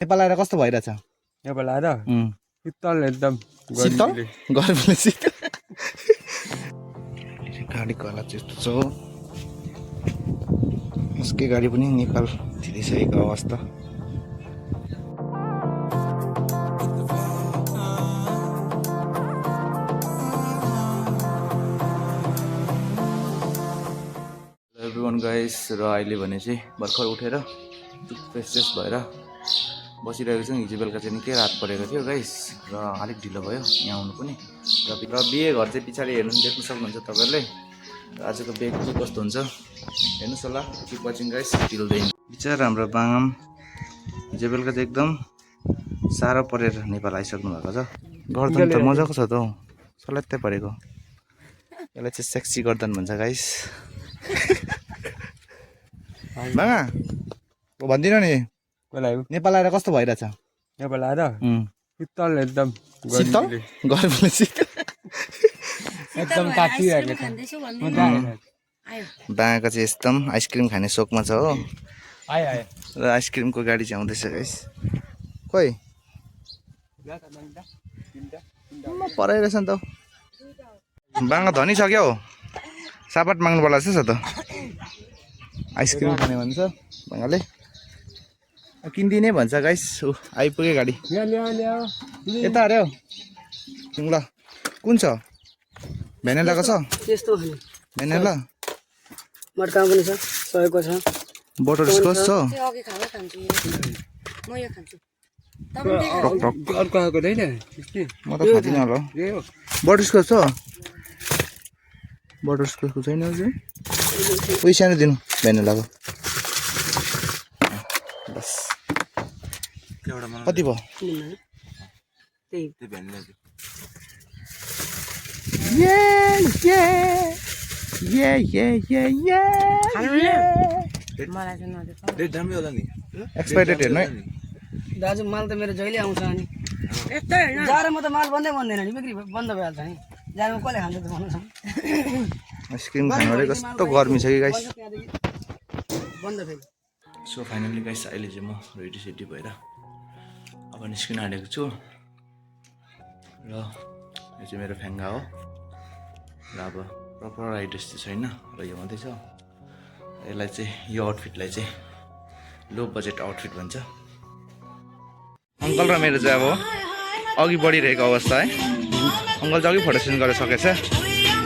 नेपाल आएर कस्तो भइरहेछ? नेपाल आएर शीतल एकदम शीतल गर्मीले शीतल गाडीको हालत त्यस्तो छ। उसकै गाडी पनि नेपाल छिरिसकेको अवस्था। एभ्रिवान गाइस, र अहिले भने चाहिँ भर्खर उठेर फ्रेस भएर बसिरहेको छौँ। हिजो बेलुका चाहिँ निकै रात परेको थियो गाइस र अलिक ढिलो भयो यहाँ आउनु पनि। र बिहे घर चाहिँ पछाडि हेर्नु देख्नु सक्नुहुन्छ तपाईँहरूले। र आजको बिहे के कस्तो हुन्छ हेर्नुहोस् होला। Keep watching guys till the and. बिचारा हाम्रो बाङाम हिजो बेलुका चाहिँ एकदम साह्रो परेर नेपाल आइसक्नु भएको छ। गर्दन त मजाको छ त हौ, सल्यात्तै परेको। यसलाई चाहिँ सेक्सी गर्दन भन्छ गाइस। बाङा भन्दिनँ नि नेपाल आएर कस्तो भइरहेछ? नेपाल आएर शीतल एकदम शीतल गर्मीले शीतल एकदम तातिरहेको छ। बाङाको चाहिँ एकदम आइसक्रिम खाने सोकमा छ हो। र आइसक्रिमको गाडी चाहिँ आउँदैछ गाइस। खोइ पराइरहेछ नि त। बाङा धनी छ क्या हो, सापाट माग्नु पर्ला जस्तो छ त। आइसक्रिम खाने भन्छ बाङाले, किनिदिने भन्छ गाइस। आइपुग्यो गाडी यता अरे हौ। ल कुन छ? भेनेलाको छ? त्यस्तो भेनेला मटका पनि छ, सयको छ, बटरस्कच छ। अर्को आएको छैन म त खाँदिनँ होला। बटरस्कच छ? बटरस्कचको छैन चाहिँ उयो सानो दिनु भेनेलाको। बस कति भयो? एक्सपाइरेड हेर्नु है दाजु। माल त मेरो जहिले आउँछ नि, जाडोमा त माल बन्दै बन्दैन नि, बिक्री बन्द भइहाल्छ नि। जाडोमा कसले खान्छ त भन्नुहोस् न। आइसक्रिम खानु कस्तो गर्मी छ कि गाइस। बन्द फेरि। सो फाइनली गाइस अहिले चाहिँ म रेडी सेडी भएर अब निस्किन आँटेको छु। र यो चाहिँ मेरो फेङ्गा हो। र अब प्रपर राइड ड्रेस चाहिँ छैन र यो मात्रै छ। यसलाई चाहिँ यो आउटफिटलाई चाहिँ लो बजेट आउटफिट भन्छ। अङ्कल र मेरो चाहिँ अब अघि बढिरहेको अवस्था है। अङ्कल चाहिँ अघि फोटो सेसन गरेर सकेछ,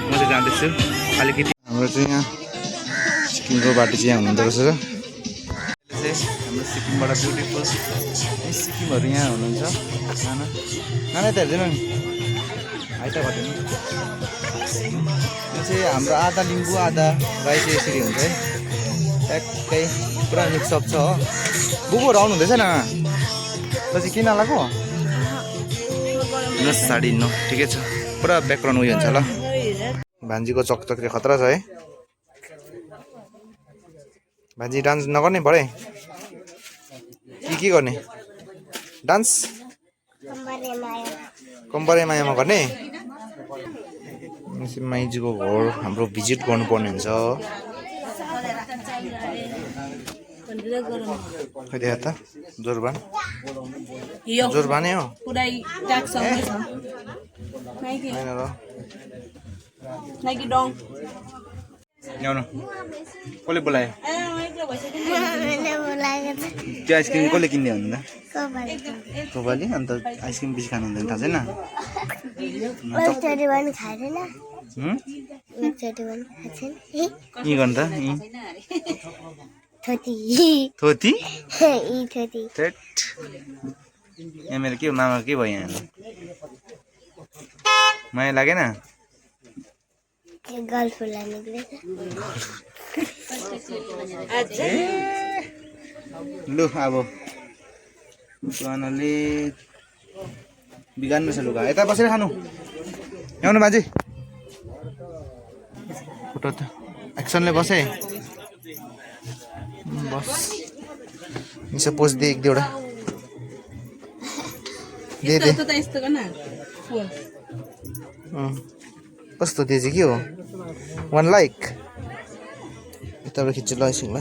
म चाहिँ जाँदैछु अलिकति। हाम्रो चाहिँ यहाँ सिक्किमको बाटो चाहिँ यहाँ हुनुहुँदो रहेछ। हाम्रो सिक्किमबाट ब्युटिफुल सिक्किमहरू यहाँ हुनुहुन्छ। नाना नाना यता हेर्दैन नि, आइता घट्दैन। यो चाहिँ हाम्रो आधा लिम्बू आधा राई चाहिँ यसरी हुन्छ है, ट्याक्कै पुरा मिक्सअप छ हो। बुबुहरू आउनु हुँदैछ न? त चाहिँ किन लगाएको न साडी न? ठिकै छ, पुरा ब्याकग्राउन्ड उयो हुन्छ ल। भान्जीको चकचक्रे खतरा छ है। भान्जी डान्स नगर्ने भरे के गर्ने? डान्स कम्बरे मायामा गर्ने? माइजीको घर हाम्रो भिजिट गर्नुपर्ने हुन्छ। कहिले त जोरबान जोरबानै हो ल्याउनु। कसले बोलायो? त्यो आइसक्रिम कसले किन्ने भन्नु त? कोपाली। अन्त आइसक्रिम बेसी खानु हुँदैन थाहा छैन? यी गर्नु त थोती यहाँ मेरो के मामा के भयो? यहाँ माया लागेन? लु अब सुहानाले बिगार्नु छ लुगा। यता बसेर खानु ल्याउनु बाजे। फोटो त एक्सनले बसे बस यसो पोज दे एक दुईवटा दे दे। कस्तो त्यो चाहिँ के हो? 1 लाइक यताबाट खिच्छु ल एकछिन ल।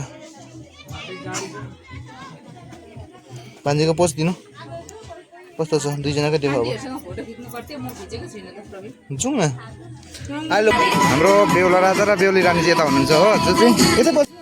भान्जीको पोस्ट दिनु कस्तो छ दुईजनाकै देखाउ अब जाउँ न हेलो हाम्रो बेहुला राजा र बेहुली रानी चाहिँ यता हुनुहुन्छ हो जो चाहिँ यतै बस्नु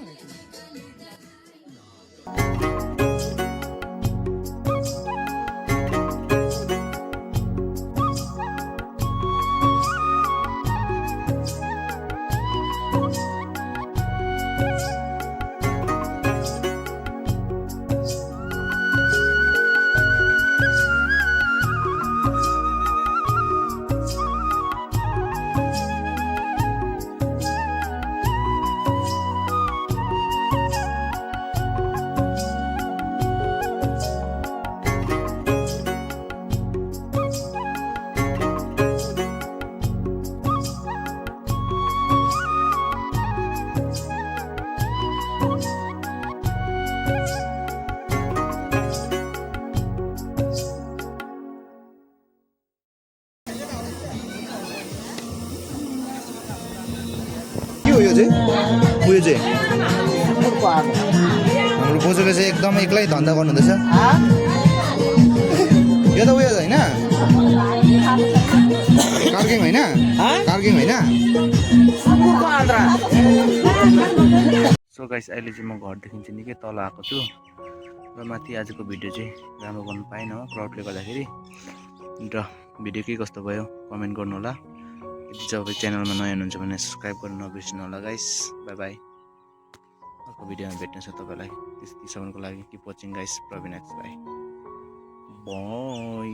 के हो यो चाहिँ उयो चाहिँ हाम्रो बोजूले चाहिँ एकदम एक्लै धन्दा गर्नुहुँदैछ यो त उयो होइन कार्किङ होइन कार्किङ होइन सो गाइस अहिले चाहिँ म घरदेखि चाहिँ निकै तल आएको छु र माथि आजको भिडियो चाहिँ राम्रो गर्नु पाइनँ हो क्राउडले गर्दाखेरि र भिडियो के कस्तो भयो कमेन्ट गर्नु होला यदि चाहिँ अब च्यानलमा नयाँ हुनुहुन्छ भने सब्सक्राइब गर्नु नबिर्सिनु होला गाइस बाई बाई अर्को भिडियोमा भेट्ने छ तपाईँलाई त्यतिसम्मको लागि keep watching guys Praveen X bye by